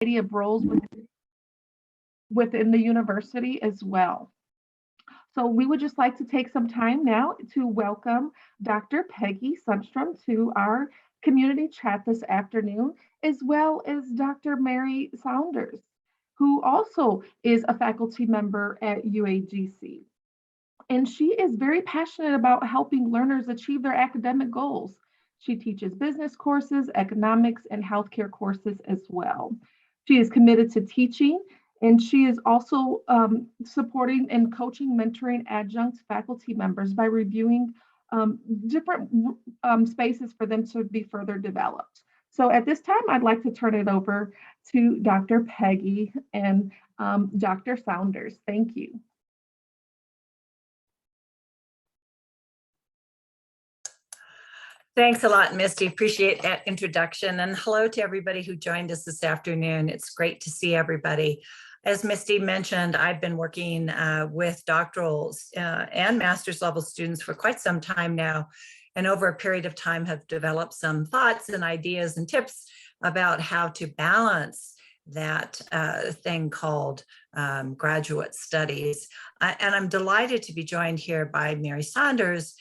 variety of roles within the university as well. So we would just like to take some time now to welcome Dr. Peggy Sundstrom to our community chat this afternoon, as well as Dr. Mary Saunders, who also is a faculty member at UAGC. And she is very passionate about helping learners achieve their academic goals. She teaches business courses, economics, and healthcare courses as well. She is committed to teaching, and she is also supporting and coaching, mentoring adjunct faculty members by reviewing different spaces for them to be further developed. So at this time, I'd like to turn it over to Dr. Peggy and Dr. Saunders. Thank you. Thanks a lot, Misty. Appreciate that introduction. And hello to everybody who joined us this afternoon. It's great to see everybody. As Misty mentioned, I've been working with doctorals and master's level students for quite some time now, and over a period of time have developed some thoughts and ideas and tips about how to balance that thing called graduate studies. And I'm delighted to be joined here by Mary Saunders,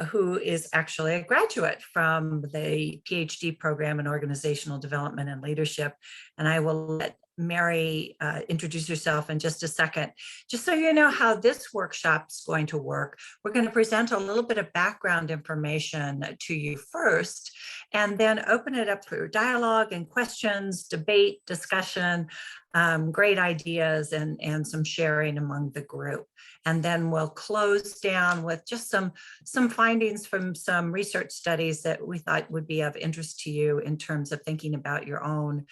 who is actually a graduate from the PhD program in Organizational Development and Leadership. And I will let Mary introduce herself in just a second. Just so you know how this workshop is going to work, we're going to present a little bit of background information to you first, and then open it up for dialogue and questions, debate, discussion, great ideas, and some sharing among the group. And then we'll close down with just some findings from some research studies that we thought would be of interest to you in terms of thinking about your own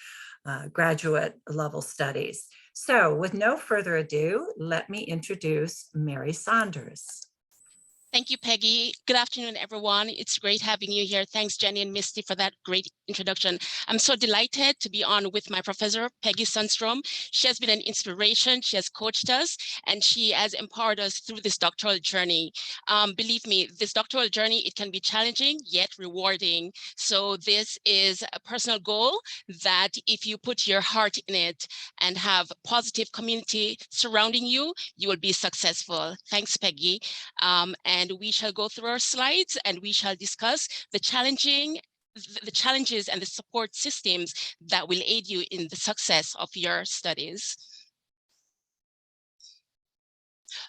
graduate level studies. So with no further ado, let me introduce Mary Saunders. Thank you, Peggy. Good afternoon, everyone. It's great having you here. Thanks, Jenny and Misty, for that great introduction. I'm so delighted to be on with my professor, Peggy Sundstrom. She has been an inspiration. She has coached us, and she has empowered us through this doctoral journey. Believe me, this doctoral journey, it can be challenging, yet rewarding. So this is a personal goal that if you put your heart in it and have positive community surrounding you, you will be successful. Thanks, Peggy. And we shall go through our slides and we shall discuss the challenges and the support systems that will aid you in the success of your studies.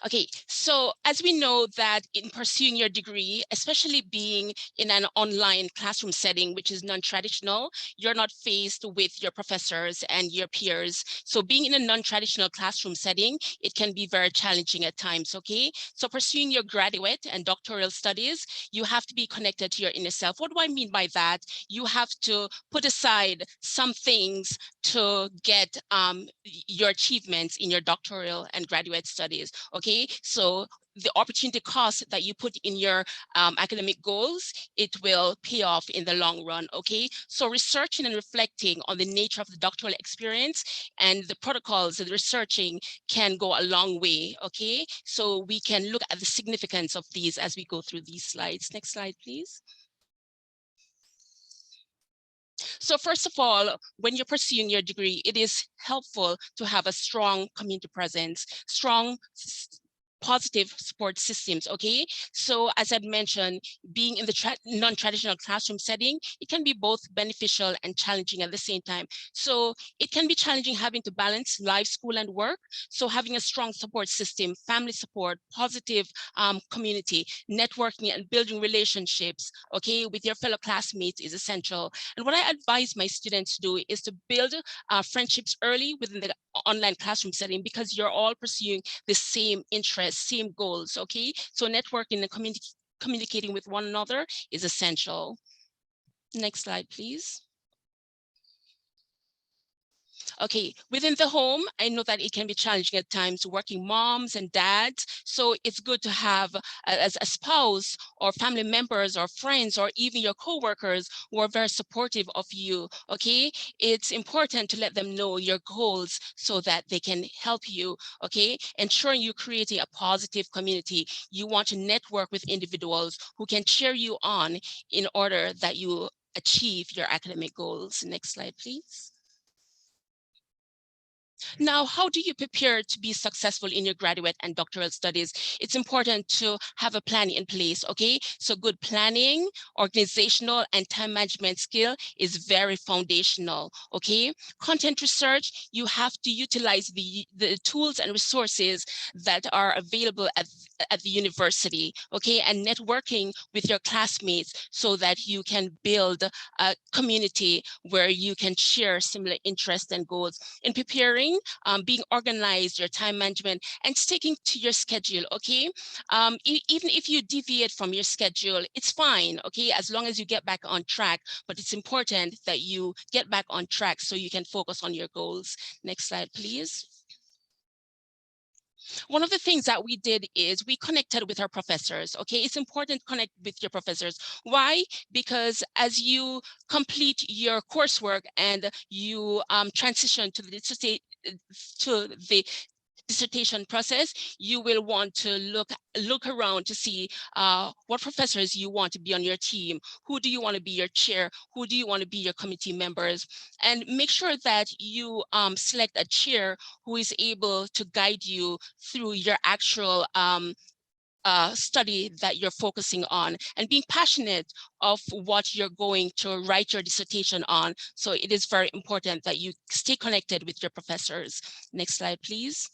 Okay, so as we know that in pursuing your degree, especially being in an online classroom setting, which is non-traditional, you're not faced with your professors and your peers. So being in a non-traditional classroom setting, it can be very challenging at times, okay? So pursuing your graduate and doctoral studies, you have to be connected to your inner self. What do I mean by that? You have to put aside some things to get your achievements in your doctoral and graduate studies, okay? So the opportunity cost that you put in your academic goals, it will pay off in the long run, okay? So researching and reflecting on the nature of the doctoral experience and the protocols that researching can go a long way, okay? So we can look at the significance of these as we go through these slides. Next slide, please. So first of all, when you're pursuing your degree, it is helpful to have a strong community presence, strong positive support systems, okay? So as I'd mentioned, being in the non-traditional classroom setting, it can be both beneficial and challenging at the same time. So it can be challenging having to balance life, school, and work. So having a strong support system, family support, positive community, networking and building relationships, okay, with your fellow classmates is essential. And what I advise my students to do is to build friendships early within the online classroom setting, because you're all pursuing the same interests, same goals, okay? So networking and communicating with one another is essential. Next slide, please. Okay, within the home, I know that it can be challenging at times, working moms and dads. So it's good to have as a spouse or family members or friends or even your coworkers who are very supportive of you, okay? It's important to let them know your goals so that they can help you, okay? Ensuring you're creating a positive community. You want to network with individuals who can cheer you on in order that you achieve your academic goals. Next slide, please. Now, how do you prepare to be successful in your graduate and doctoral studies? It's important to have a plan in place, okay? So good planning, organizational, and time management skill is very foundational, okay? Content research, you have to utilize the tools and resources that are available at the university, okay? And networking with your classmates so that you can build a community where you can share similar interests and goals. In preparing, being organized, your time management, and sticking to your schedule, okay? Even if you deviate from your schedule, it's fine, okay? As long as you get back on track, but it's important that you get back on track so you can focus on your goals. Next slide, please. One of the things that we did is we connected with our professors, okay? It's important to connect with your professors. Why? Because as you complete your coursework and you transition to the dissertation process, you will want to look around to see what professors you want to be on your team, who do you want to be your chair, who do you want to be your committee members, and make sure that you select a chair who is able to guide you through your actual study that you're focusing on, and being passionate of what you're going to write your dissertation on. So it is very important that you stay connected with your professors. Next slide, please.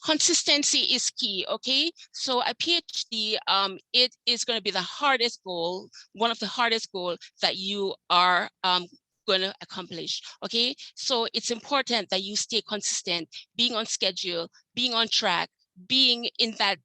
Consistency is key, okay? So a PhD, it is going to be the hardest goal, one of the hardest goals that you are going to accomplish, okay? So it's important that you stay consistent, being on schedule, being on track, being in that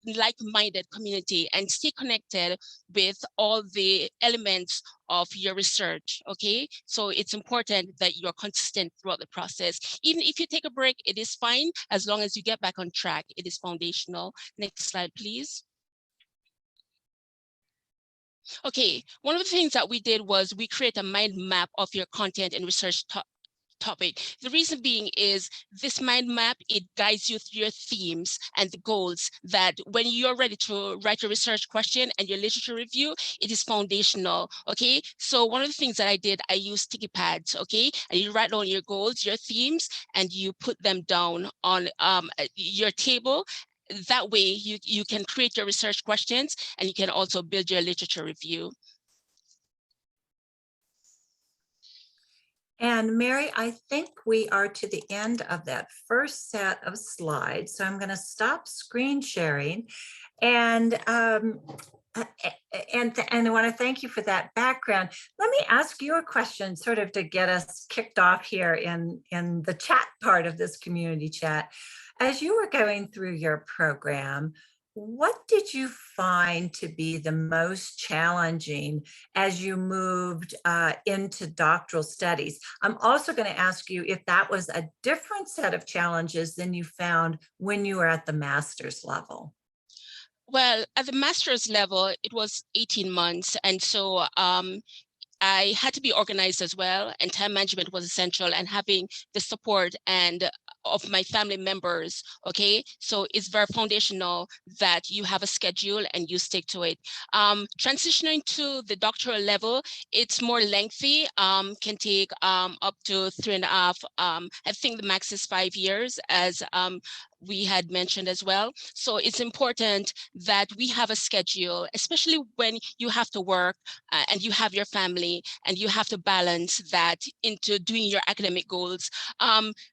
like-minded community, and stay connected with all the elements of your research, okay? So it's important that you're consistent throughout the process. Even if you take a break, it is fine, as long as you get back on track. It is foundational. Next slide, please. Okay, one of the things that we did was we create a mind map of your content and research topic. The reason being is this mind map, it guides you through your themes and the goals that when you're ready to write your research question and your literature review, it is foundational, okay? So one of the things that I did, I used sticky pads, okay? And you write down your goals, your themes, and you put them down on your table. That way you can create your research questions and you can also build your literature review. And Mary, I think we are to the end of that first set of slides. So I'm going to stop screen sharing. And I want to thank you for that background. Let me ask you a question sort of to get us kicked off here in the chat part of this community chat. As you were going through your program, what did you find to be the most challenging as you moved into doctoral studies? I'm also going to ask you if that was a different set of challenges than you found when you were at the master's level. Well, at the master's level, it was 18 months. And so I had to be organized as well, and time management was essential, and having the support and of my family members, okay? So it's very foundational that you have a schedule and you stick to it. Transitioning to the doctoral level, it's more lengthy, can take up to 3.5, I think the max is 5 years, as we had mentioned as well. So it's important that we have a schedule, especially when you have to work and you have your family and you have to balance that into doing your academic goals.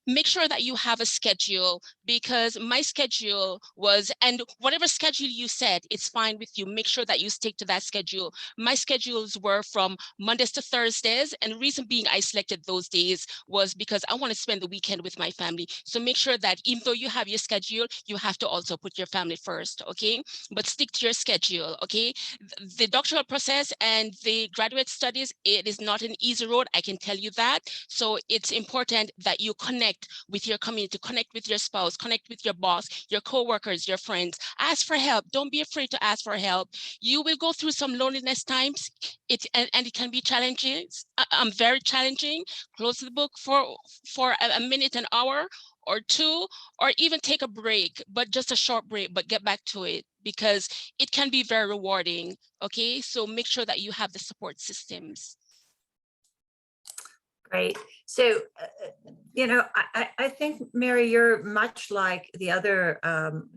Make sure that you have a schedule, because my schedule was, and whatever schedule you set, it's fine with you. Make sure that you stick to that schedule. My schedules were from Mondays to Thursdays, and the reason being I selected those days was because I want to spend the weekend with my family. So make sure that even though you have your schedule, you have to also put your family first, okay? But stick to your schedule, okay? The doctoral process and the graduate studies, it is not an easy road, I can tell you that. So it's important that you connect with your community, connect with your spouse, connect with your boss, your coworkers, your friends. Ask for help. Don't be afraid to ask for help. You will go through some loneliness times, and it can be challenging. Very challenging. Close the book for a minute, an hour or two, or even take a break, but just a short break, but get back to it, because it can be very rewarding, okay? So make sure that you have the support systems. Great. So, I think, Mary, you're much like the other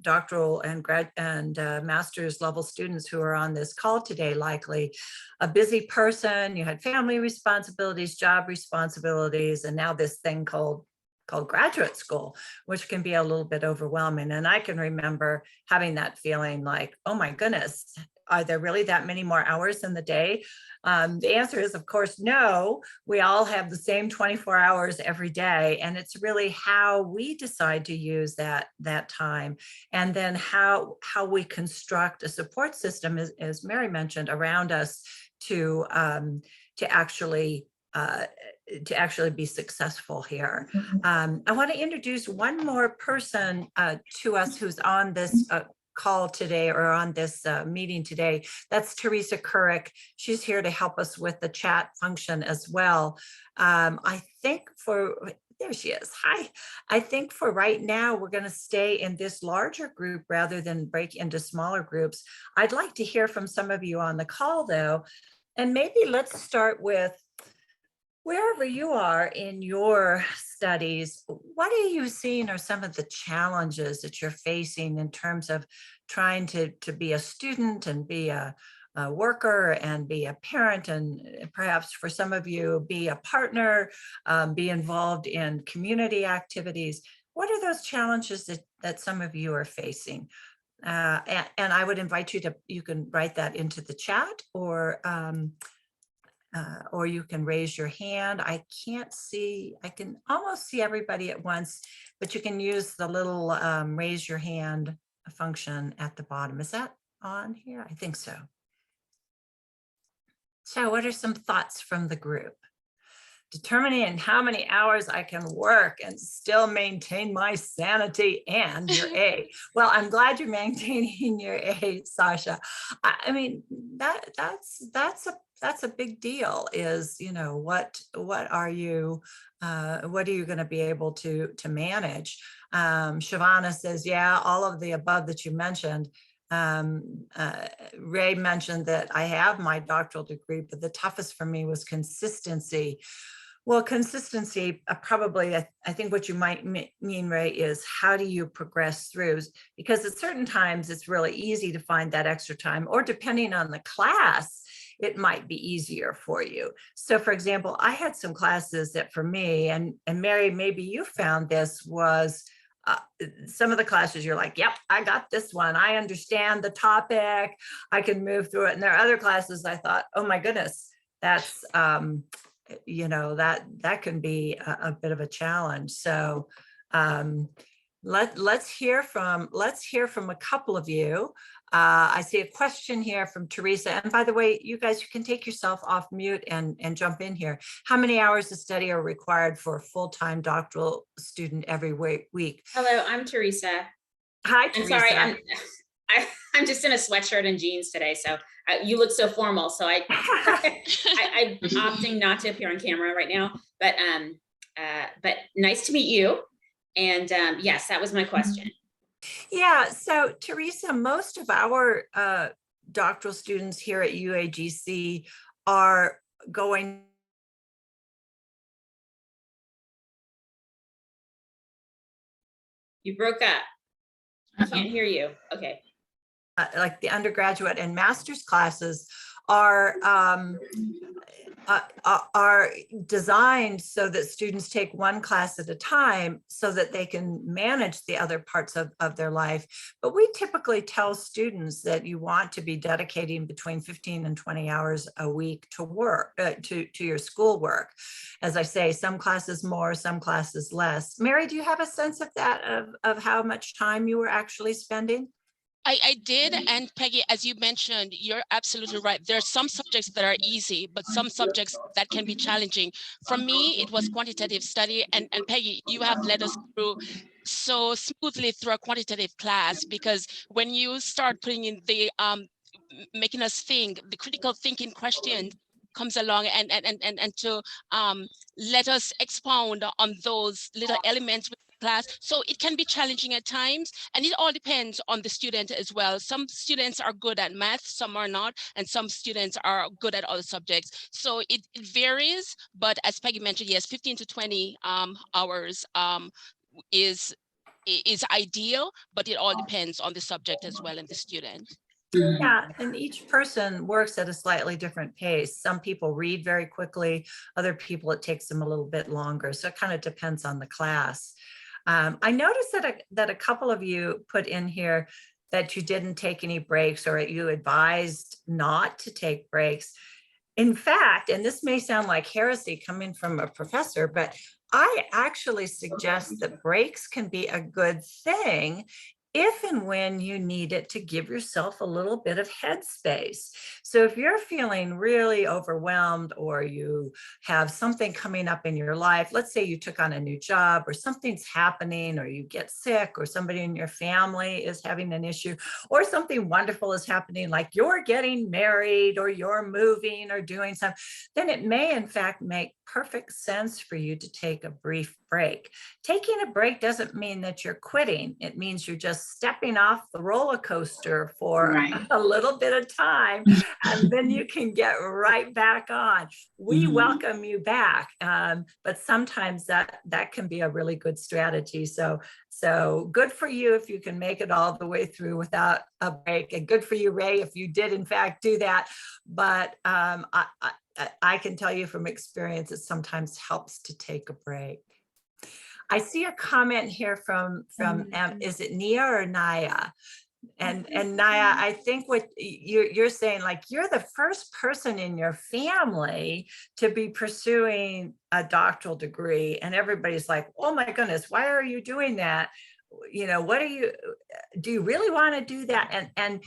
doctoral and grad and master's level students who are on this call today, likely a busy person. You had family responsibilities, job responsibilities, and now this thing called graduate school, which can be a little bit overwhelming. And I can remember having that feeling like, oh my goodness, are there really that many more hours in the day? The answer is, of course, no. We all have the same 24 hours every day. And it's really how we decide to use that time. And then how we construct a support system, as Mary mentioned, around us to actually be successful here. I want to introduce one more person to us who's on this call today, or on this meeting today. That's Teresa Couric. She's here to help us with the chat function as well. I think there she is. Hi. I think for right now, we're going to stay in this larger group rather than break into smaller groups. I'd like to hear from some of you on the call, though. And maybe let's start with wherever you are in your studies, what are you seeing are some of the challenges that you're facing in terms of trying to be a student and be a worker and be a parent, and perhaps for some of you, be a partner, be involved in community activities? What are those challenges that some of you are facing? And I would invite you can write that into the chat, or you can raise your hand. I can't see, I can almost see everybody at once, but you can use the little raise your hand function at the bottom. Is that on here? I think so. So what are some thoughts from the group? Determining how many hours I can work and still maintain my sanity and your A. Well, I'm glad you're maintaining your A, Sasha. I mean, that's a big deal. Is, what are you going to be able to manage? Shavana says, yeah, all of the above that you mentioned. Ray mentioned that I have my doctoral degree, but the toughest for me was consistency. Well, consistency, probably, I think what you might mean, Ray, is how do you progress through? Because at certain times, it's really easy to find that extra time, or depending on the class, it might be easier for you. So for example, I had some classes that for me, and Mary, maybe you found this, was some of the classes you're like, yep, I got this one. I understand the topic. I can move through it. And there are other classes I thought, oh my goodness, that's, that can be a bit of a challenge. So let's hear from a couple of you. I see a question here from Teresa. And by the way, you guys, you can take yourself off mute and jump in here. How many hours of study are required for a full-time doctoral student every week? Hello, I'm Teresa. Hi, Teresa. I'm sorry, I'm just in a sweatshirt and jeans today, so you look so formal. So I'm opting not to appear on camera right now. But nice to meet you. And yes, that was my question. Yeah, so Teresa, most of our doctoral students here at UAGC are going. You broke up. I can't hear you. Okay. Like the undergraduate and master's classes are designed so that students take one class at a time so that they can manage the other parts of their life. But we typically tell students that you want to be dedicating between 15 and 20 hours a week to work, to your schoolwork. As I say, some classes more, some classes less. Mary, do you have a sense of that, of how much time you were actually spending? I did. And Peggy, as you mentioned, you're absolutely right. There are some subjects that are easy, but some subjects that can be challenging. For me, it was quantitative study. And Peggy, you have led us through so smoothly through a quantitative class, because when you start putting in the, making us think, the critical thinking question comes along and to let us expound on those little elements with class. So it can be challenging at times, and it all depends on the student as well. Some students are good at math, some are not, and some students are good at other subjects. So it varies, but as Peggy mentioned, yes, 15 to 20 hours is ideal, but it all depends on the subject as well and the student. Yeah, and each person works at a slightly different pace. Some people read very quickly, other people it takes them a little bit longer. So it kind of depends on the class. I noticed that a couple of you put in here that you didn't take any breaks, or you advised not to take breaks. In fact, and this may sound like heresy coming from a professor, but I actually suggest that breaks can be a good thing if and when you need it to give yourself a little bit of headspace. So if you're feeling really overwhelmed, or you have something coming up in your life, let's say you took on a new job, or something's happening, or you get sick, or somebody in your family is having an issue, or something wonderful is happening, like you're getting married, or you're moving, or doing something, then it may in fact make perfect sense for you to take a brief break. Taking a break doesn't mean that you're quitting. It means you're just stepping off the roller coaster for a little bit of time, and then you can get right back on. We welcome you back, but sometimes that can be a really good strategy. So good for you if you can make it all the way through without a break, and good for you, Ray, if you did in fact do that. But I can tell you from experience, it sometimes helps to take a break. I see a comment here from is it Nia or Naya? And Naya, I think what you're saying, like, you're the first person in your family to be pursuing a doctoral degree, and everybody's like, oh my goodness, why are you doing that? You know, do you really want to do that? And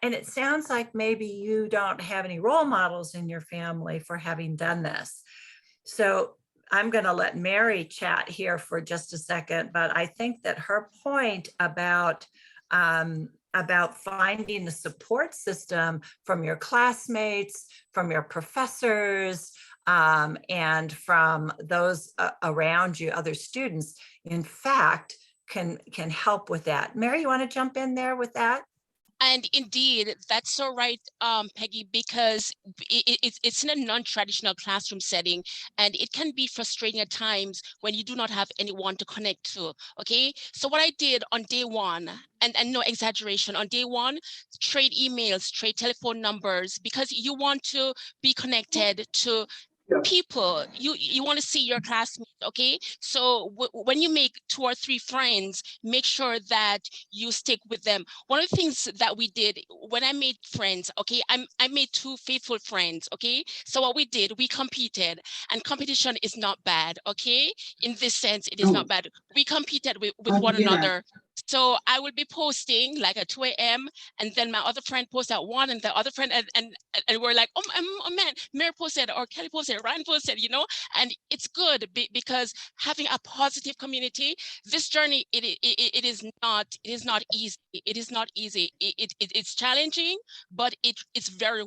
it sounds like maybe you don't have any role models in your family for having done this. So I'm going to let Mary chat here for just a second, but I think that her point about finding the support system from your classmates, from your professors, and from those around you, other students, in fact, can help with that. Mary, you want to jump in there with that? And indeed, that's so right, Peggy, because it's in a non-traditional classroom setting, and it can be frustrating at times when you do not have anyone to connect to, okay? So what I did on day one, and no exaggeration, on day one, trade emails, trade telephone numbers, because you want to be connected to people. You want to see your classmates, okay? So when you make 2 or 3 friends, make sure that you stick with them. One of the things that we did when I made friends, okay, I made 2 faithful friends, okay? So what we did, we competed, and competition is not bad, okay? In this sense, it is not bad. We competed with one another. So I would be posting like at 2 a.m. and then my other friend posted at 1, and the other friend, and we're like, oh man, Mary posted, or Kelly posted, Ryan posted, you know, and it's good because having a positive community, this journey, it is not easy. It is not easy. It's challenging, but it's very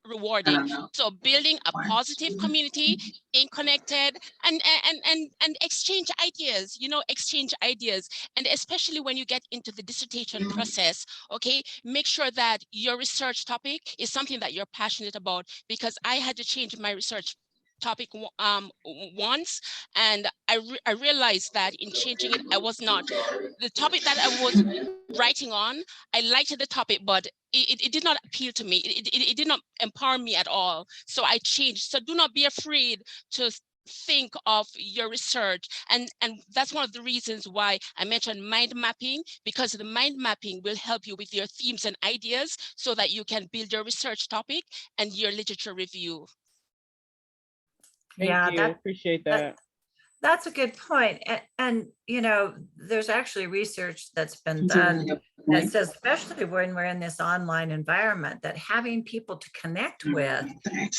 rewarding. So building a positive community, staying connected, and exchange ideas, you know, exchange ideas. And especially when you get into the dissertation process, okay, make sure that your research topic is something that you're passionate about, because I had to change my research topic once, and I realized that in changing it, I was not, the topic that I was writing on, I liked the topic, but it did not appeal to me. It did not empower me at all. So I changed. So do not be afraid to think of your research, and that's one of the reasons why I mentioned mind mapping, because the mind mapping will help you with your themes and ideas so that you can build your research topic and your literature review. Thank you. Appreciate that. That's a good point. And you know, there's actually research that's been done that says, especially when we're in this online environment, that having people to connect with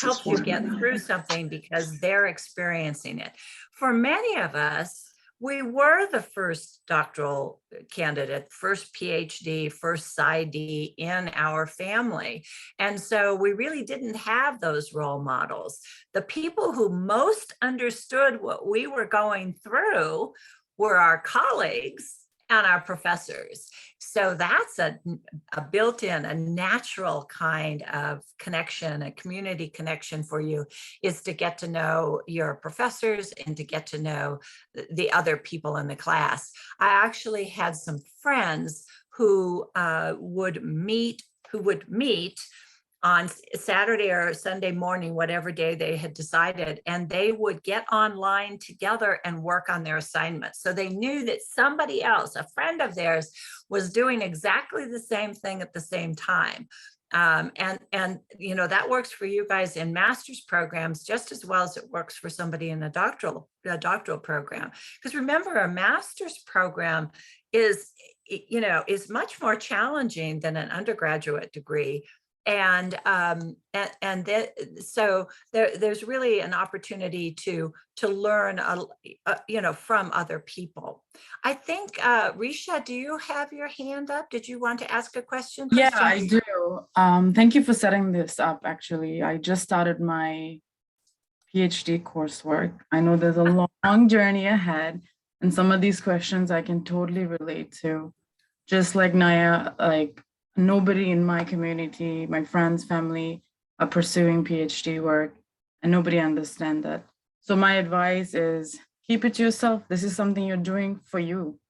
helps you get through something because they're experiencing it. For many of us, we were the first doctoral candidate, first PhD, first PsyD in our family. And so we really didn't have those role models. The people who most understood what we were going through were our colleagues and our professors. So that's a built-in, a natural kind of connection, a community connection for you, is to get to know your professors and to get to know the other people in the class. I actually had some friends who would meet on Saturday or Sunday morning, whatever day they had decided, and they would get online together and work on their assignments. So they knew that somebody else, a friend of theirs, was doing exactly the same thing at the same time. And you know, that works for you guys in master's programs just as well as it works for somebody in a doctoral program. Because remember, a master's program is, you know, is much more challenging than an undergraduate degree. So there's really an opportunity to learn, you know, from other people. I think, Risha, do you have your hand up? Did you want to ask a question? Yeah, I do. Thank you for setting this up. Actually, I just started my PhD coursework. I know there's a long journey ahead, and some of these questions I can totally relate to. Just like Naya, like, nobody in my community, my friends, family, are pursuing PhD work, and nobody understands that. So my advice is keep it to yourself. This is something you're doing for you.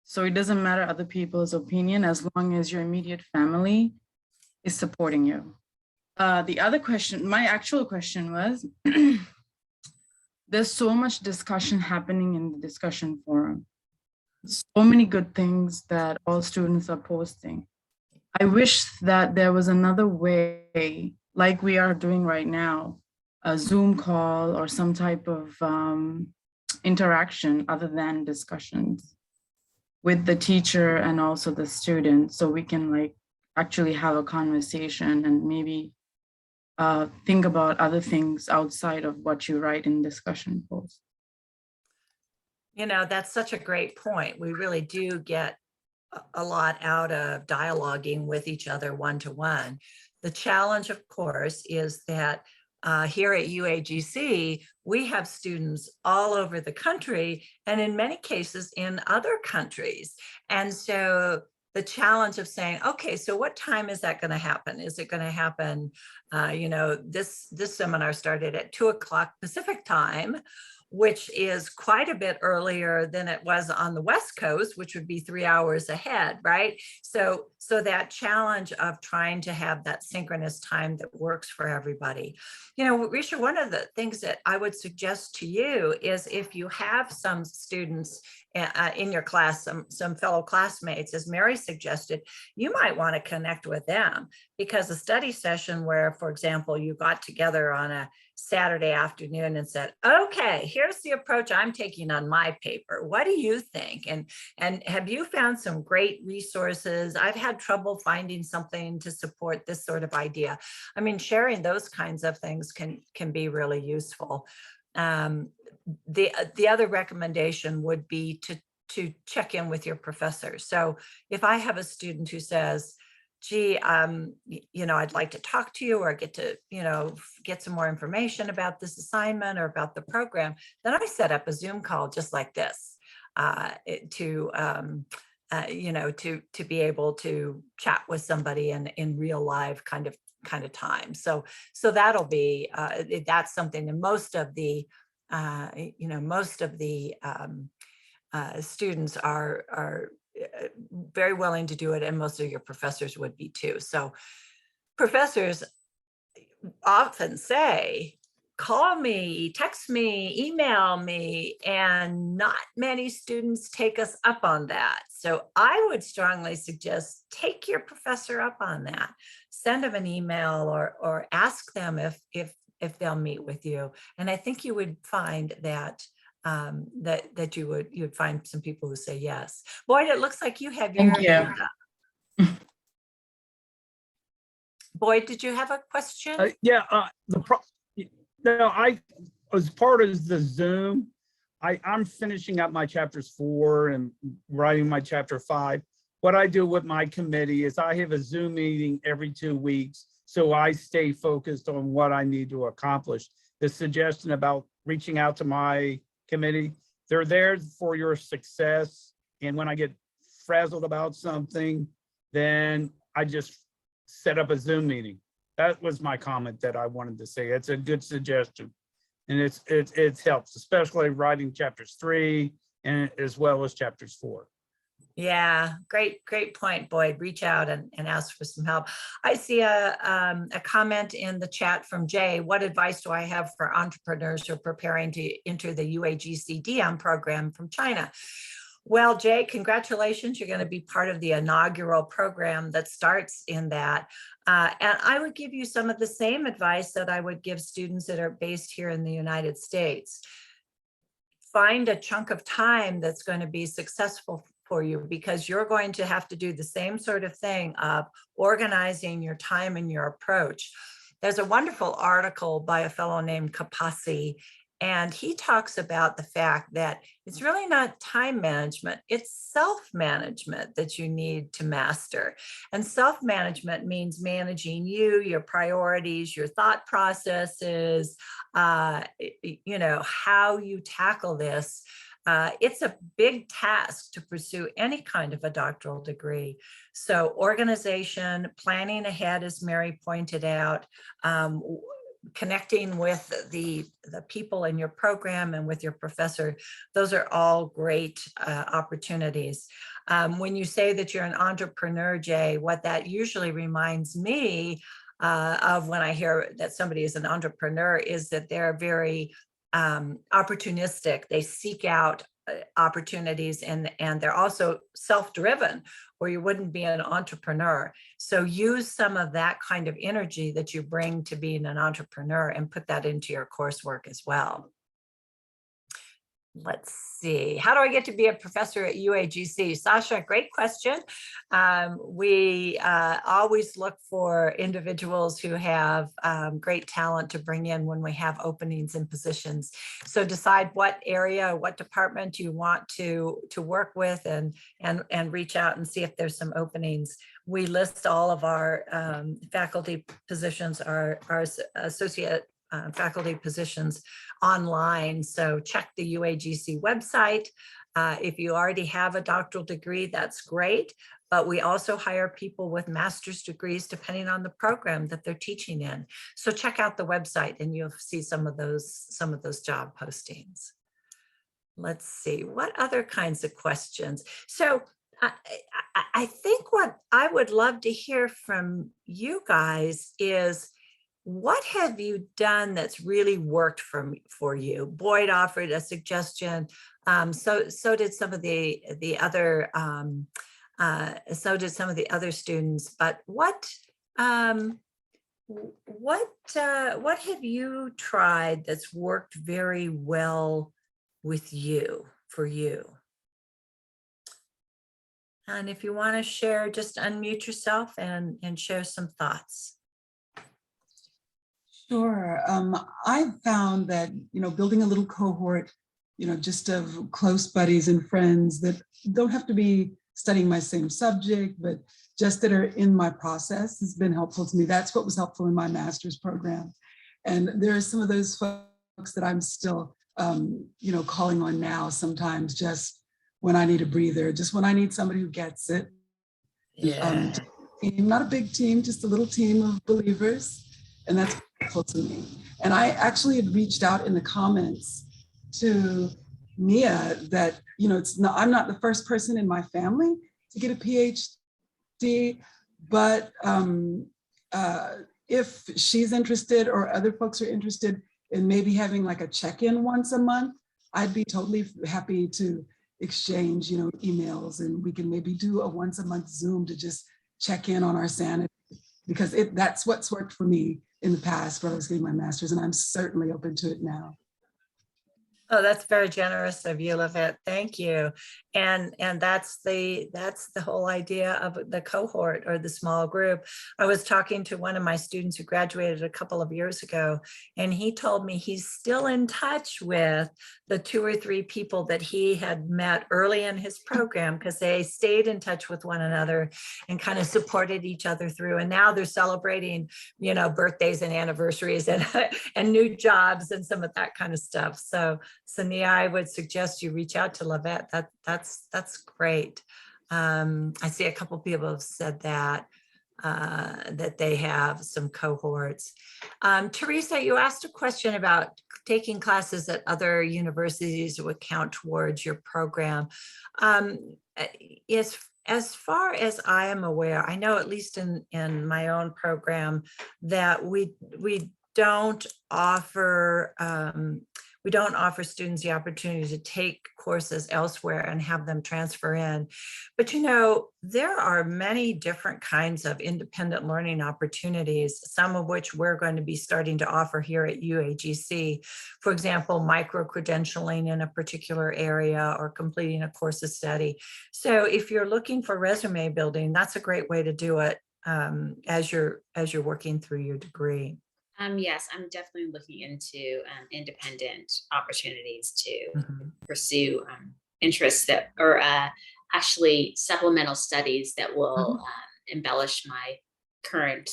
So it doesn't matter other people's opinion as long as your immediate family is supporting you. The other question, my actual question was, there's so much discussion happening in the discussion forum. So many good things that all students are posting. I wish that there was another way, like we are doing right now, a Zoom call or some type of interaction other than discussions with the teacher and also the student, so we can like actually have a conversation and maybe think about other things outside of what you write in discussion posts. You know, that's such a great point. We really do get a lot out of dialoguing with each other one-to-one. The challenge, of course, is that here at UAGC, we have students all over the country and in many cases in other countries. And so the challenge of saying, okay, so what time is that going to happen? Is it going to happen, you know, this seminar started at 2:00 Pacific time, which is quite a bit earlier than it was on the West Coast, which would be 3 hours ahead, right? So that challenge of trying to have that synchronous time that works for everybody. You know, Risha, one of the things that I would suggest to you is if you have some students in your class, some fellow classmates, as Mary suggested, you might want to connect with them, because a study session where, for example, you got together on a Saturday afternoon and said, okay, here's the approach I'm taking on my paper. What do you think? And have you found some great resources? I've had trouble finding something to support this sort of idea. I mean, sharing those kinds of things can be really useful. The other recommendation would be to check in with your professor. So if I have a student who says, gee, you know, I'd like to talk to you or get to, you know, get some more information about this assignment or about the program, then I set up a Zoom call just like this you know, to be able to chat with somebody in real live kind of time. So that'll be, that's something that most of the, you know, most of the students are very willing to do it, and most of your professors would be too. So professors often say, call me, text me, email me, and not many students take us up on that. So I would strongly suggest take your professor up on that. Send them an email or ask them if they'll meet with you. And I think you would find that that you'd find some people who say yes. Boyd, it looks like you have your hand up. Boyd, did you have a question? Yeah, no, I as part of the Zoom, I'm finishing up my chapters 4 and writing my chapter 5. What I do with my committee is I have a Zoom meeting every 2 weeks, so I stay focused on what I need to accomplish. The suggestion about reaching out to my committee, they're there for your success. And when I get frazzled about something, then I just set up a Zoom meeting. That was my comment that I wanted to say. It's a good suggestion. And it helps, especially writing chapters 3 and as well as chapters 4. Yeah, great point, Boyd. Reach out and ask for some help. I see a comment in the chat from Jay. What advice do I have for entrepreneurs who are preparing to enter the UAGC DM program from China? Well, Jay, congratulations. You're going to be part of the inaugural program that starts in that. And I would give you some of the same advice that I would give students that are based here in the United States. Find a chunk of time that's going to be successful for you, because you're going to have to do the same sort of thing of organizing your time and your approach. There's a wonderful article by a fellow named Kapasi, and he talks about the fact that it's really not time management, it's self-management that you need to master. And self-management means managing you, your priorities, your thought processes, you know, how you tackle this. It's a big task to pursue any kind of a doctoral degree. So organization, planning ahead, as Mary pointed out, connecting with the people in your program and with your professor, those are all great opportunities. When you say that you're an entrepreneur, Jay, what that usually reminds me of when I hear that somebody is an entrepreneur is that they're very opportunistic. They seek out opportunities, and they're also self-driven, or you wouldn't be an entrepreneur. So use some of that kind of energy that you bring to being an entrepreneur and put that into your coursework as well. Let's see. How do I get to be a professor at UAGC? Sasha, great question. We always look for individuals who have great talent to bring in when we have openings and positions. So decide what area, what department you want to work with, and reach out and see if there's some openings. We list all of our faculty positions, our associate faculty positions online. So check the UAGC website. If you already have a doctoral degree, that's great. But we also hire people with master's degrees depending on the program that they're teaching in. So check out the website and you'll see some of those job postings. Let's see, what other kinds of questions? So I think what I would love to hear from you guys is, what have you done that's really worked for you? Boyd offered a suggestion. So did some of the other students. But what have you tried that's worked very well with you, for you? And if you want to share, just unmute yourself and share some thoughts. Sure. I found that, building a little cohort, just of close buddies and friends that don't have to be studying my same subject, but just that are in my process has been helpful to me. That's what was helpful in my master's program. And there are some of those folks that I'm still, calling on now sometimes, just when I need a breather, just when I need somebody who gets it. Yeah. Not a big team, just a little team of believers. And that's helpful to me. And I actually had reached out in the comments to Mia that, I'm not the first person in my family to get a PhD, but if she's interested or other folks are interested in maybe having like a check-in once a month, I'd be totally happy to exchange, emails, and we can maybe do a once a month Zoom to just check in on our sanity, because that's what's worked for me in the past when I was getting my master's, and I'm certainly open to it now. Oh, that's very generous of you, Livette. Thank you. And that's the whole idea of the cohort, or the small group. I was talking to one of my students who graduated a couple of years ago, and he told me he's still in touch with the 2 or 3 people that he had met early in his program, because they stayed in touch with one another and kind of supported each other through. And now they're celebrating, birthdays and anniversaries and new jobs and some of that kind of stuff. So Nia, I would suggest you reach out to Lavette. That's great. I see a couple people have said that they have some cohorts. Teresa, you asked a question about taking classes at other universities would count towards your program. As far as I am aware, I know at least in my own program that we don't offer students the opportunity to take courses elsewhere and have them transfer in. But there are many different kinds of independent learning opportunities, some of which we're going to be starting to offer here at UAGC. For example, micro-credentialing in a particular area or completing a course of study. So if you're looking for resume building, that's a great way to do it as you're working through your degree. Yes, I'm definitely looking into independent opportunities to pursue interests that, or actually supplemental studies that will embellish my current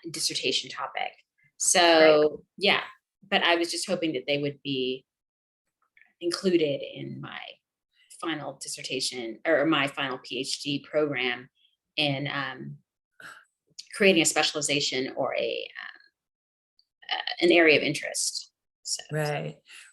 dissertation topic. So yeah, but I was just hoping that they would be included in my final dissertation or my final PhD program in creating a specialization or an area of interest. So.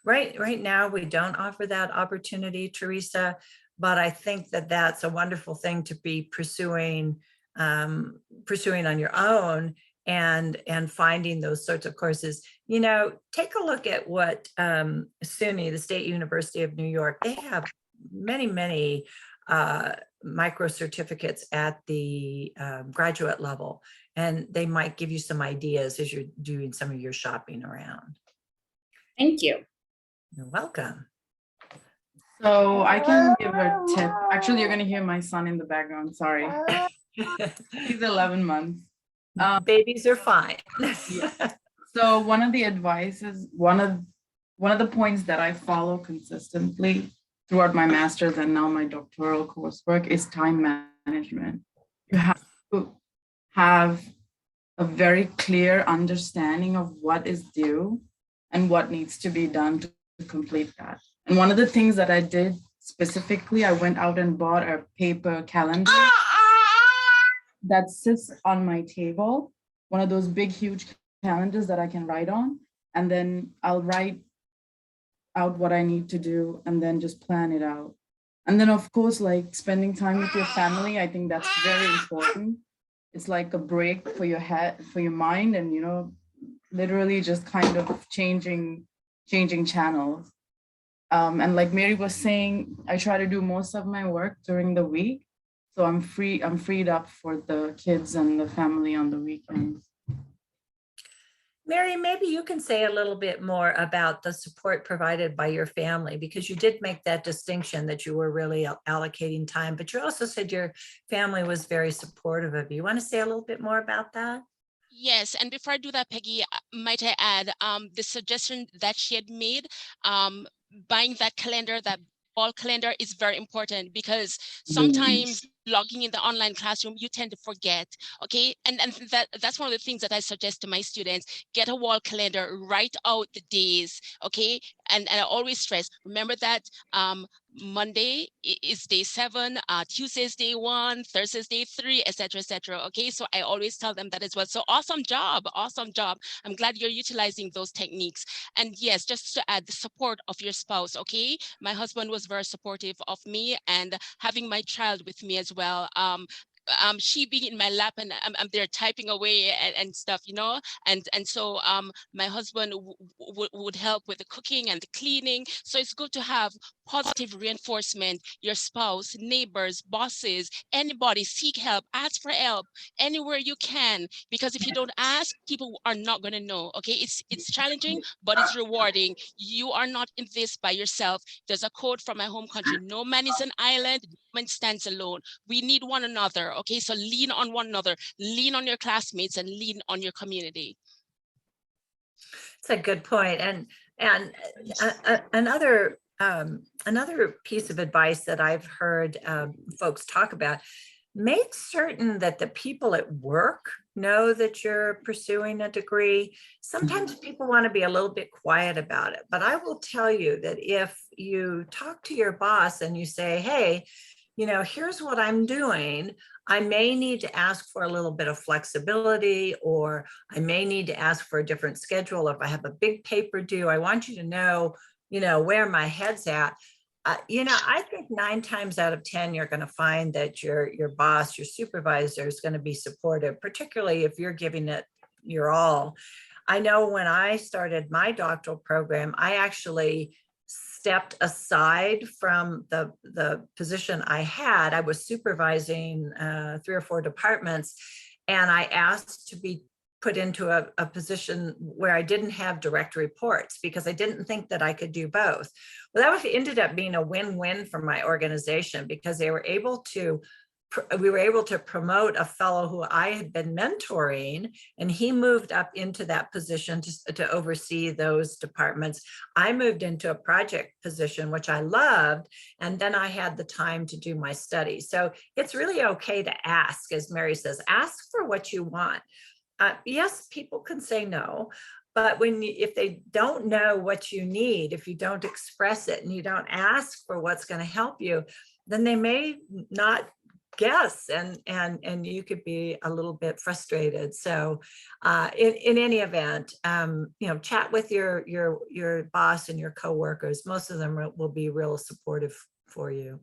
Right now we don't offer that opportunity, Teresa, but I think that that's a wonderful thing to be pursuing on your own and finding those sorts of courses. Take a look at what SUNY, the State University of New York, they have many micro certificates at the graduate level, and they might give you some ideas as you're doing some of your shopping around. Thank you. You're welcome. So I can give a tip. Actually, you're going to hear my son in the background. Sorry. He's 11 months. Babies are fine. Yeah. So one of the advices, one of the points that I follow consistently throughout my master's and now my doctoral coursework is time management. You have to have a very clear understanding of what is due and what needs to be done to complete that. And one of the things that I did specifically, I went out and bought a paper calendar that sits on my table, one of those big, huge calendars that I can write on. And then I'll write out what I need to do and then just plan it out. And then of course, like spending time with your family, I think that's very important. It's like a break for your head, for your mind, and literally just kind of changing channels. And like Mary was saying, I try to do most of my work during the week. So I'm freed up for the kids and the family on the weekends. Mary, maybe you can say a little bit more about the support provided by your family, because you did make that distinction that you were really allocating time, but you also said your family was very supportive of you. You want to say a little bit more about that? Yes, and before I do that, Peggy, might I add the suggestion that she had made, buying that calendar, that wall calendar, is very important, because sometimes logging in the online classroom, you tend to forget, okay? And that's one of the things that I suggest to my students: get a wall calendar, write out the days, okay? And I always stress, remember that Monday is day 7, Tuesday is day 1, Thursday is day 3, etc., etc. Okay, so I always tell them that as well. So awesome job. I'm glad you're utilizing those techniques. And yes, just to add, the support of your spouse. Okay, my husband was very supportive of me, and having my child with me as well. She being in my lap, and I'm there typing away and stuff, and so my husband would help with the cooking and the cleaning. So it's good to have positive reinforcement. Your spouse, neighbors, bosses, anybody, seek help, ask for help anywhere you can, because if you don't ask, people are not going to know. Okay, it's challenging, but it's rewarding. You are not in this by yourself. There's a quote from my home country: no man is an island, no man stands alone. We need one another. Okay, so lean on one another, lean on your classmates, and lean on your community. It's a good point. And another piece of advice that I've heard folks talk about: make certain that the people at work know that you're pursuing a degree. Sometimes people want to be a little bit quiet about it, but I will tell you that if you talk to your boss and you say, hey, you know, here's what I'm doing, I may need to ask for a little bit of flexibility, or I may need to ask for a different schedule. If I have a big paper due, I want you to know, you know, where my head's at. You know, I think 9 times out of 10, you're going to find that your boss, your supervisor is going to be supportive, particularly if you're giving it your all. I know when I started my doctoral program, I actually stepped aside from the position I had. I was supervising 3 or 4 departments, and I asked to be put into a position where I didn't have direct reports because I didn't think that I could do both. Well, that ended up being a win-win for my organization because we were able to promote a fellow who I had been mentoring, and he moved up into that position to oversee those departments. I moved into a project position, which I loved, and then I had the time to do my study. So it's really okay to ask, as Mary says, ask for what you want. Yes, people can say no, but if they don't know what you need, if you don't express it and you don't ask for what's going to help you, then they may not guess, and you could be a little bit frustrated. So in any event, you know, chat with your boss and your coworkers. Most of them will be real supportive for you.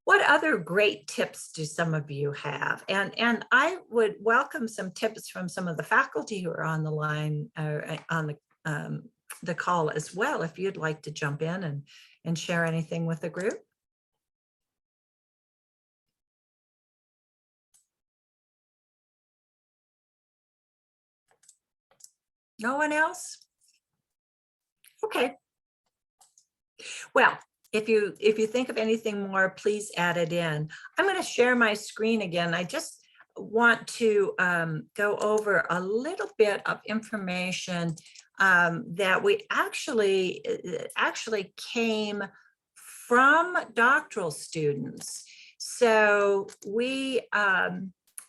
What other great tips do some of you have? And I would welcome some tips from some of the faculty who are on the line, on the call as well, if you'd like to jump in and share anything with the group. No one else? Okay. Well, if you think of anything more, please add it in. I'm going to share my screen again. I just want to go over a little bit of information that we actually came from doctoral students. So we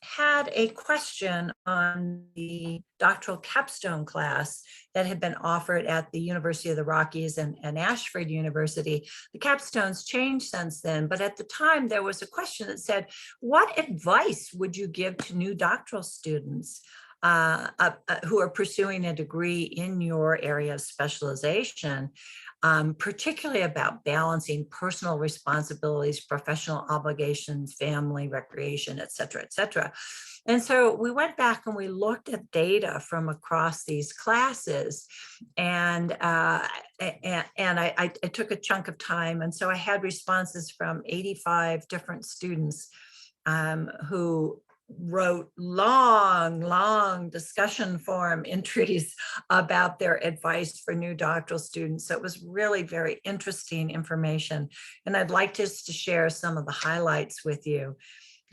had a question on the doctoral capstone class that had been offered at the University of the Rockies and Ashford University. The capstones changed since then, but at the time there was a question that said, what advice would you give to new doctoral students who are pursuing a degree in your area of specialization? Particularly about balancing personal responsibilities, professional obligations, family, recreation, et cetera, et cetera. And so we went back and we looked at data from across these classes, and I took a chunk of time. And so I had responses from 85 different students who wrote long discussion forum entries about their advice for new doctoral students. So it was really very interesting information. And I'd like just to share some of the highlights with you.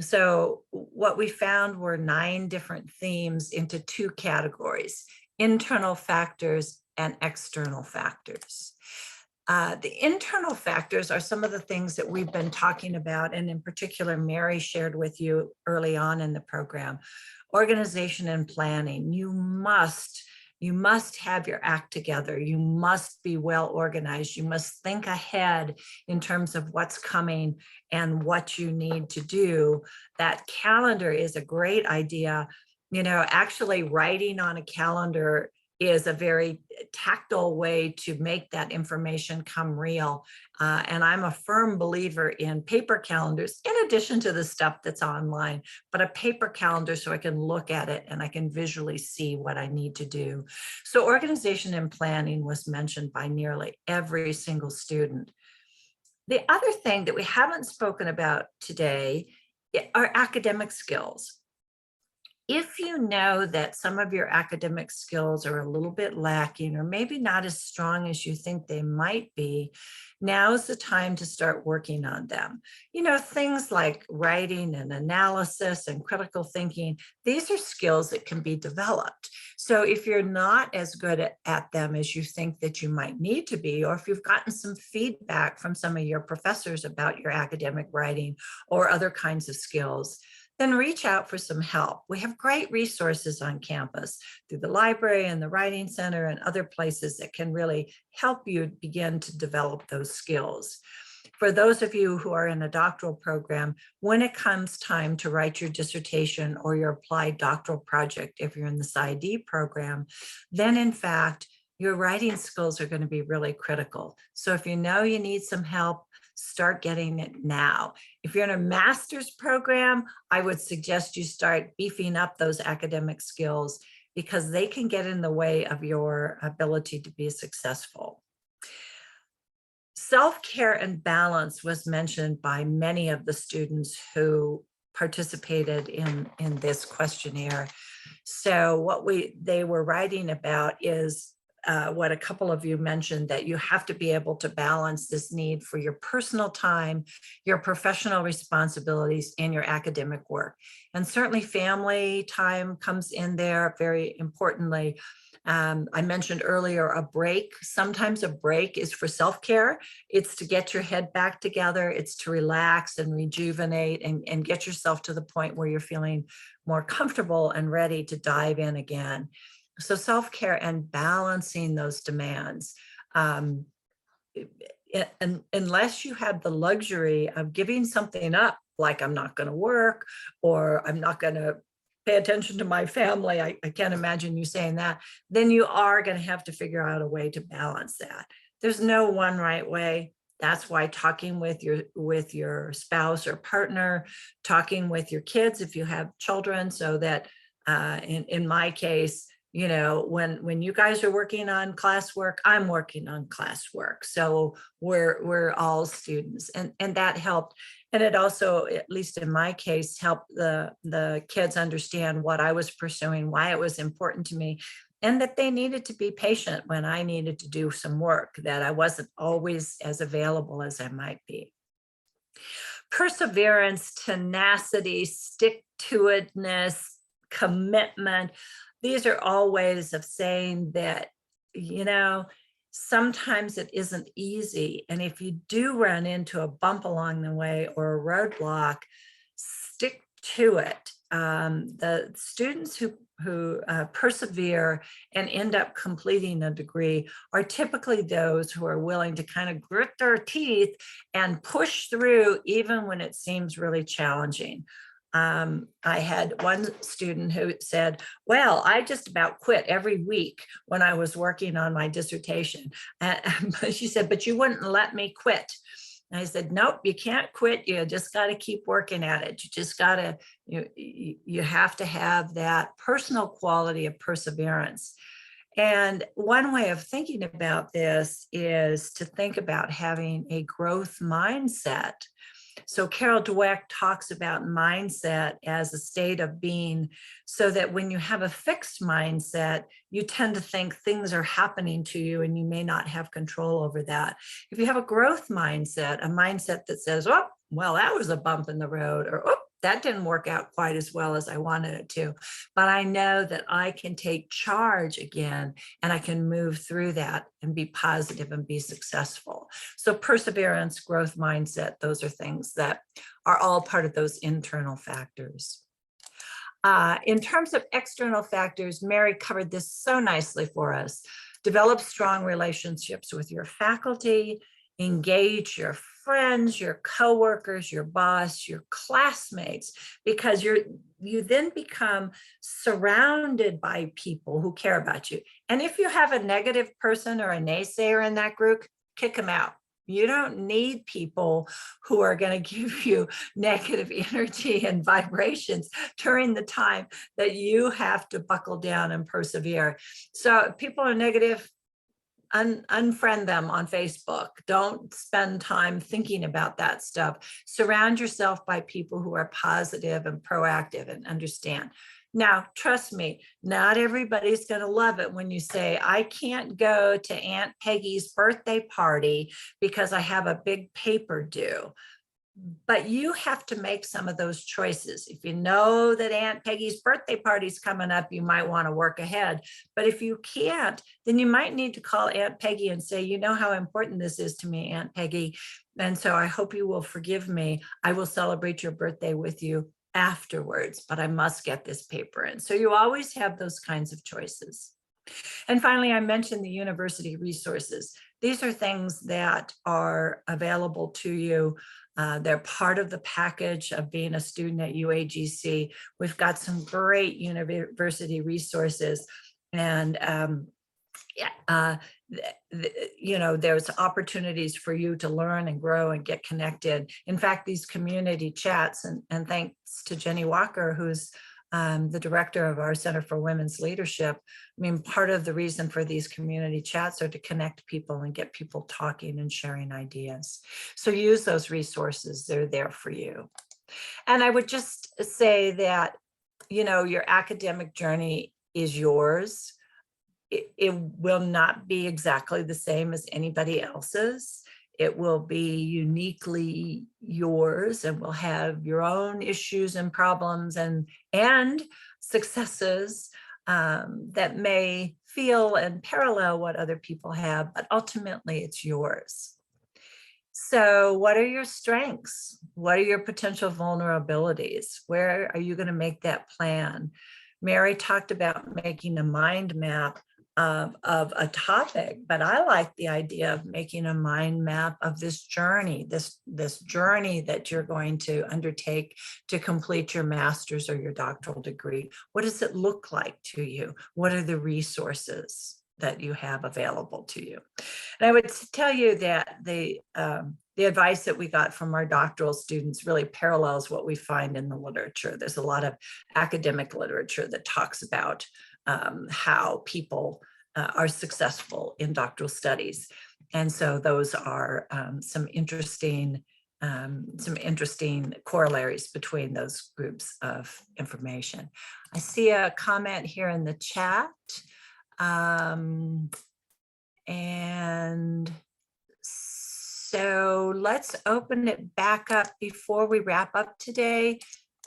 So what we found were 9 different themes into 2 categories: internal factors and external factors. The internal factors are some of the things that we've been talking about, and in particular, Mary shared with you early on in the program. Organization and planning. You must have your act together. You must be well organized. You must think ahead in terms of what's coming and what you need to do. That calendar is a great idea. You know, actually writing on a calendar is a very tactile way to make that information come real. And I'm a firm believer in paper calendars, in addition to the stuff that's online, but a paper calendar so I can look at it and I can visually see what I need to do. So organization and planning was mentioned by nearly every single student. The other thing that we haven't spoken about today are academic skills. If you know that some of your academic skills are a little bit lacking or maybe not as strong as you think they might be, now's the time to start working on them. You know, things like writing and analysis and critical thinking, these are skills that can be developed. So if you're not as good at them as you think that you might need to be, or if you've gotten some feedback from some of your professors about your academic writing or other kinds of skills, then reach out for some help. We have great resources on campus through the library and the Writing Center and other places that can really help you begin to develop those skills. For those of you who are in a doctoral program, when it comes time to write your dissertation or your applied doctoral project, if you're in the PsyD program, then in fact, your writing skills are going to be really critical. So if you know you need some help, start getting it now. If you're in a master's program, I would suggest you start beefing up those academic skills because they can get in the way of your ability to be successful. Self-care and balance was mentioned by many of the students who participated in this questionnaire. So what they were writing about is what a couple of you mentioned, that you have to be able to balance this need for your personal time, your professional responsibilities, and your academic work. And certainly family time comes in there very importantly. I mentioned earlier a break. Sometimes a break is for self-care. It's to get your head back together. It's to relax and rejuvenate and get yourself to the point where you're feeling more comfortable and ready to dive in again. So self-care and balancing those demands. And unless you have the luxury of giving something up, like I'm not going to work or I'm not going to pay attention to my family, I can't imagine you saying that, then you are going to have to figure out a way to balance that. There's no one right way. That's why talking with your spouse or partner, talking with your kids if you have children, so that in my case, you know, when you guys are working on classwork, I'm working on classwork. So we're all students, and that helped. And it also, at least in my case, helped the kids understand what I was pursuing, why it was important to me, and that they needed to be patient when I needed to do some work, that I wasn't always as available as I might be. Perseverance, tenacity, stick-to-itness, commitment. These are all ways of saying that, you know, sometimes it isn't easy. And if you do run into a bump along the way or a roadblock, stick to it. The students who persevere and end up completing a degree are typically those who are willing to kind of grit their teeth and push through even when it seems really challenging. I had one student who said, well, I just about quit every week when I was working on my dissertation. She said, but you wouldn't let me quit. And I said, nope, you can't quit. You just got to keep working at it. You just got to, you have to have that personal quality of perseverance. And one way of thinking about this is to think about having a growth mindset. So Carol Dweck talks about mindset as a state of being, so that when you have a fixed mindset, you tend to think things are happening to you and you may not have control over that. If you have a growth mindset, a mindset that says, oh, well, that was a bump in the road, or oh, that didn't work out quite as well as I wanted it to, but I know that I can take charge again and I can move through that and be positive and be successful. So perseverance, growth mindset, those are things that are all part of those internal factors. In terms of external factors, Mary covered this so nicely for us. Develop strong relationships with your faculty, engage your friends, your coworkers, your boss, your classmates, because you then become surrounded by people who care about you. And if you have a negative person or a naysayer in that group, kick them out. You don't need people who are going to give you negative energy and vibrations during the time that you have to buckle down and persevere. So if people are negative, unfriend them on Facebook. Don't spend time thinking about that stuff. Surround yourself by people who are positive and proactive and understand. Now, trust me, not everybody's going to love it when you say, I can't go to Aunt Peggy's birthday party because I have a big paper due. But you have to make some of those choices. If you know that Aunt Peggy's birthday party is coming up, you might want to work ahead. But if you can't, then you might need to call Aunt Peggy and say, you know how important this is to me, Aunt Peggy. And so I hope you will forgive me. I will celebrate your birthday with you afterwards, but I must get this paper in. So you always have those kinds of choices. And finally, I mentioned the university resources. These are things that are available to you. They're part of the package of being a student at UAGC. We've got some great university resources, and there's opportunities for you to learn and grow and get connected. In fact, these community chats, and thanks to Jenny Walker, who's the director of our Center for Women's Leadership. I mean, part of the reason for these community chats are to connect people and get people talking and sharing ideas. So use those resources, they're there for you. And I would just say that, your academic journey is yours. It will not be exactly the same as anybody else's. It will be uniquely yours and will have your own issues and problems and successes that may feel and parallel what other people have, but ultimately it's yours. So what are your strengths? What are your potential vulnerabilities? Where are you going to make that plan? Mary talked about making a mind map of a topic, but I like the idea of making a mind map of this journey, this journey that you're going to undertake to complete your master's or your doctoral degree. What does it look like to you? What are the resources that you have available to you? And I would tell you that the advice that we got from our doctoral students really parallels what we find in the literature. There's a lot of academic literature that talks about how people are successful in doctoral studies. And so those are some interesting corollaries between those groups of information. I see a comment here in the chat. And so let's open it back up before we wrap up today.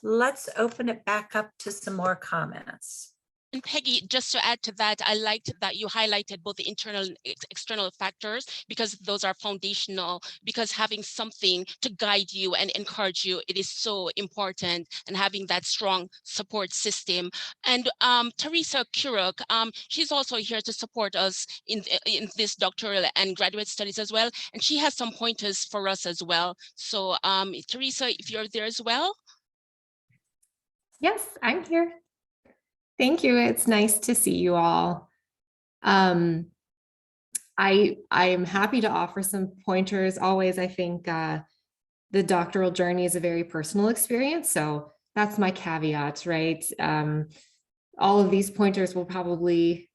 Let's open it back up to some more comments. And Peggy, just to add to that, I liked that you highlighted both the internal and external factors, because those are foundational, because having something to guide you and encourage you, it is so important, and having that strong support system. And Teresa Kurok, she's also here to support us in this doctoral and graduate studies as well. And she has some pointers for us as well. So Teresa, if you're there as well. Yes, I'm here. Thank you. It's nice to see you all. I am happy to offer some pointers. Always, I think the doctoral journey is a very personal experience. So that's my caveat, right? All of these pointers will probably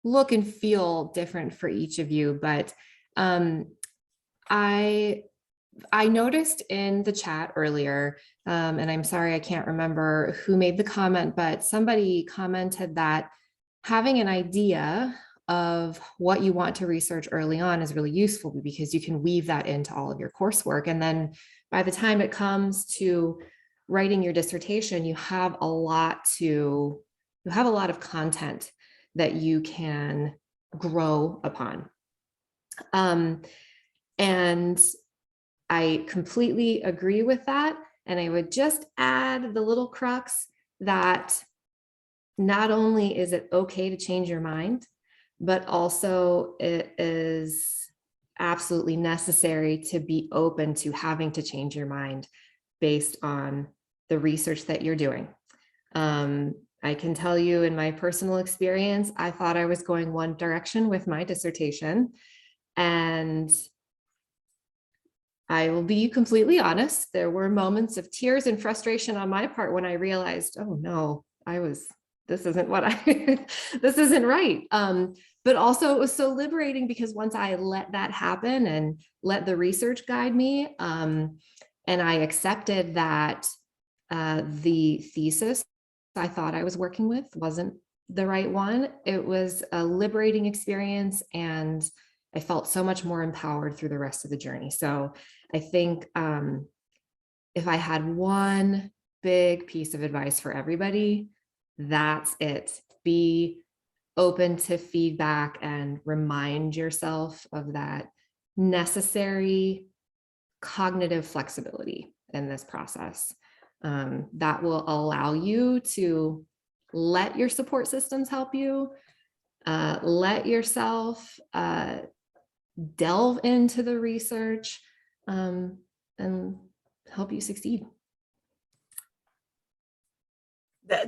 look and feel different for each of you, but I noticed in the chat earlier, and I'm sorry, I can't remember who made the comment, but somebody commented that having an idea of what you want to research early on is really useful, because you can weave that into all of your coursework. And then by the time it comes to writing your dissertation, you have a lot of content that you can grow upon. And I completely agree with that. And I would just add the little crux that not only is it okay to change your mind, but also it is absolutely necessary to be open to having to change your mind based on the research that you're doing. I can tell you in my personal experience, I thought I was going one direction with my dissertation, and I will be completely honest, there were moments of tears and frustration on my part when I realized, oh no, this isn't this isn't right. But also it was so liberating, because once I let that happen and let the research guide me, and I accepted that the thesis I thought I was working with wasn't the right one. It was a liberating experience, and I felt so much more empowered through the rest of the journey. So I think if I had one big piece of advice for everybody, that's it. Be open to feedback and remind yourself of that necessary cognitive flexibility in this process. That will allow you to let your support systems help you, let yourself delve into the research, and help you succeed.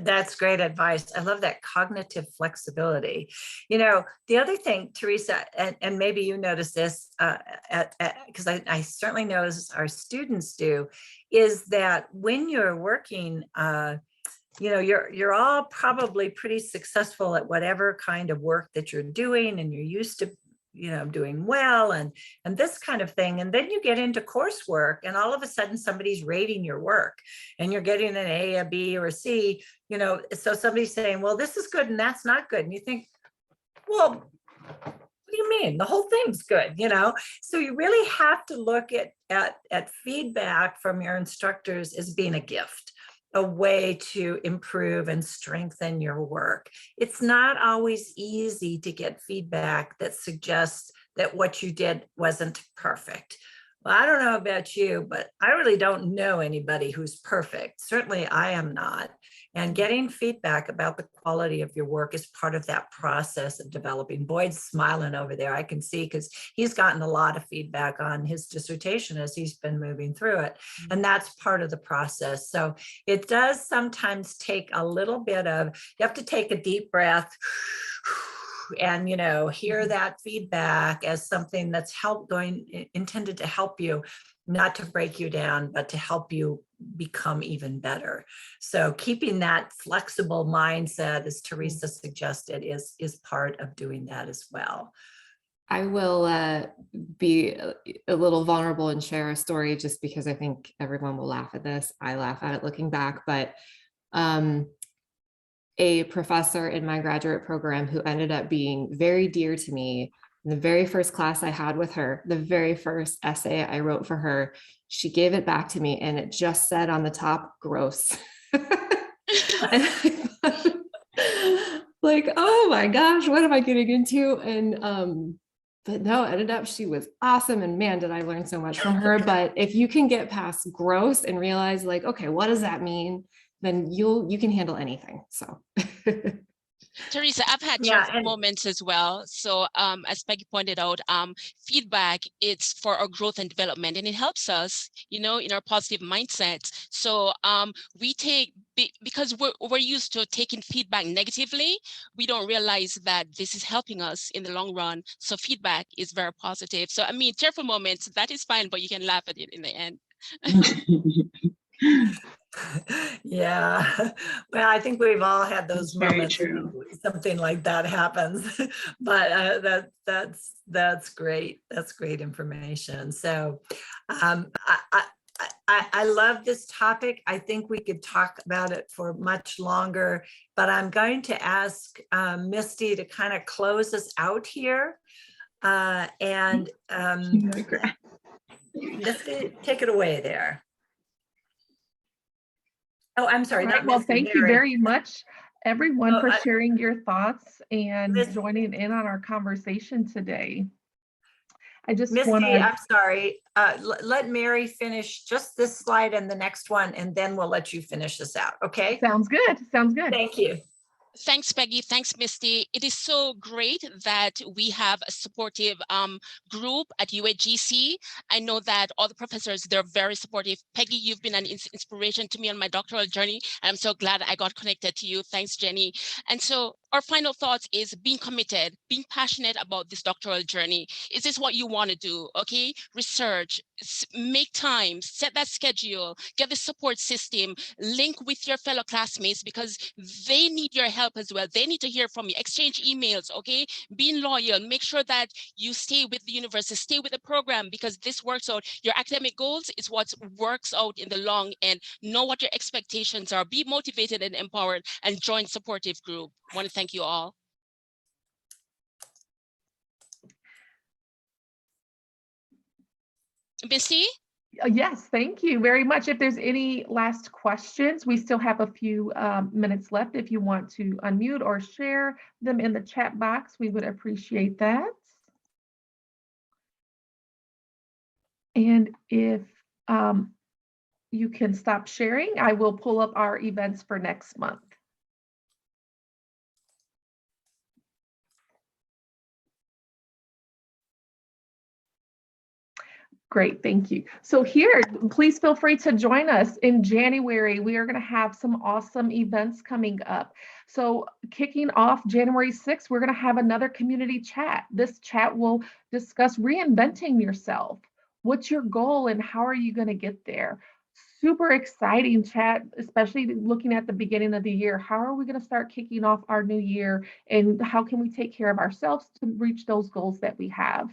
That's great advice. I love that cognitive flexibility. You know, the other thing, Teresa, and maybe you notice this, because I certainly know as our students do, is that when you're working, you know, you're all probably pretty successful at whatever kind of work that you're doing, and you're used to, you know, doing well and this kind of thing. And then you get into coursework, and all of a sudden somebody's rating your work, and you're getting an A, a B, or a C, you know, so somebody's saying, well, this is good and that's not good. And you think, well, what do you mean? The whole thing's good, you know? So you really have to look at feedback from your instructors as being a gift, a way to improve and strengthen your work. It's not always easy to get feedback that suggests that what you did wasn't perfect. Well, I don't know about you, but I really don't know anybody who's perfect. Certainly I am not. And getting feedback about the quality of your work is part of that process of developing. Boyd's smiling over there, I can see, because he's gotten a lot of feedback on his dissertation as he's been moving through it. And that's part of the process. So it does sometimes take a little bit of, you have to take a deep breath and, you know, hear that feedback as something that's intended to help you, not to break you down, but to help you become even better. So keeping that flexible mindset, as Teresa suggested, is part of doing that as well. I will be a little vulnerable and share a story, just because I think everyone will laugh at this. I laugh at it looking back, but a professor in my graduate program who ended up being very dear to me, in the very first class I had with her, the very first essay I wrote for her, she gave it back to me and it just said on the top, gross. Like, oh my gosh, what am I getting into? And but no, it ended up she was awesome, and man, did I learn so much from her. But if you can get past gross and realize, like, okay, what does that mean? Then you can handle anything. So Teresa, I've had tearful moments as well. So as Peggy pointed out, feedback, it's for our growth and development, and it helps us, you know, in our positive mindsets. So we take, because we're used to taking feedback negatively, we don't realize that this is helping us in the long run. So feedback is very positive. So I mean, tearful moments, that is fine, but you can laugh at it in the end. Yeah, well, I think we've all had those moments when something like that happens. But that's great. That's great information. So I love this topic. I think we could talk about it for much longer, but I'm going to ask Misty to kind of close us out here. Misty, take it away there. Oh, I'm sorry. Right, well, thank you very much, everyone, for sharing your thoughts and joining in on our conversation today. I just want to. I'm sorry. Let Mary finish just this slide and the next one, and then we'll let you finish this out. Okay. Sounds good. Sounds good. Thank you. Thanks, Peggy. Thanks, Misty. It is so great that we have a supportive group at UAGC. I know that all the professors, they're very supportive. Peggy, you've been an inspiration to me on my doctoral journey, and I'm so glad I got connected to you. Thanks, Jenny. And so our final thoughts is being committed, being passionate about this doctoral journey. Is this what you want to do? Okay, research, make time, set that schedule, get the support system, link with your fellow classmates because they need your help as well. They need to hear from you, exchange emails, okay? Being loyal, make sure that you stay with the university, stay with the program because this works out. Your academic goals is what works out in the long end. Know what your expectations are, be motivated and empowered, and join supportive group. I want to thank you all. Misty? Yes, thank you very much. If there's any last questions, we still have a few minutes left. If you want to unmute or share them in the chat box, we would appreciate that. And if you can stop sharing, I will pull up our events for next month. Great, thank you. So here, please feel free to join us in January. We are going to have some awesome events coming up. So kicking off January 6th, we're going to have another community chat. This chat will discuss reinventing yourself. What's your goal and how are you going to get there? Super exciting chat, especially looking at the beginning of the year. How are we going to start kicking off our new year and how can we take care of ourselves to reach those goals that we have?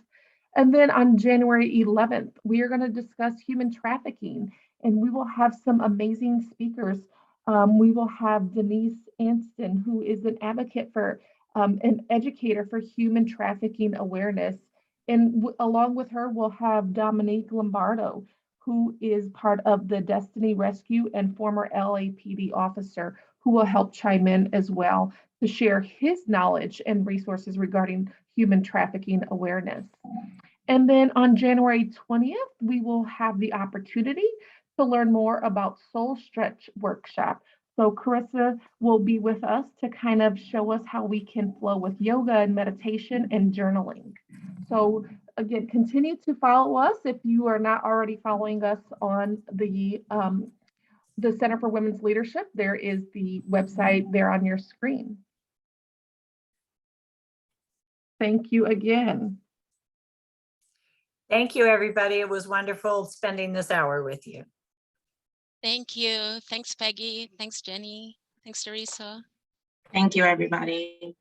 And then on January 11th, we are going to discuss human trafficking, and we will have some amazing speakers. We will have Denise Anston, who is an advocate for an educator for human trafficking awareness. And along with her, we'll have Dominique Lombardo, who is part of the Destiny Rescue and former LAPD officer, who will help chime in as well to share his knowledge and resources regarding human trafficking awareness. And then on January 20th, we will have the opportunity to learn more about Soul Stretch Workshop. So Carissa will be with us to kind of show us how we can flow with yoga and meditation and journaling. So again, continue to follow us if you are not already following us on the Center for Women's Leadership. There is the website there on your screen. Thank you again. Thank you, everybody. It was wonderful spending this hour with you. Thank you. Thanks, Peggy. Thanks, Jenny. Thanks, Teresa. Thank you, everybody.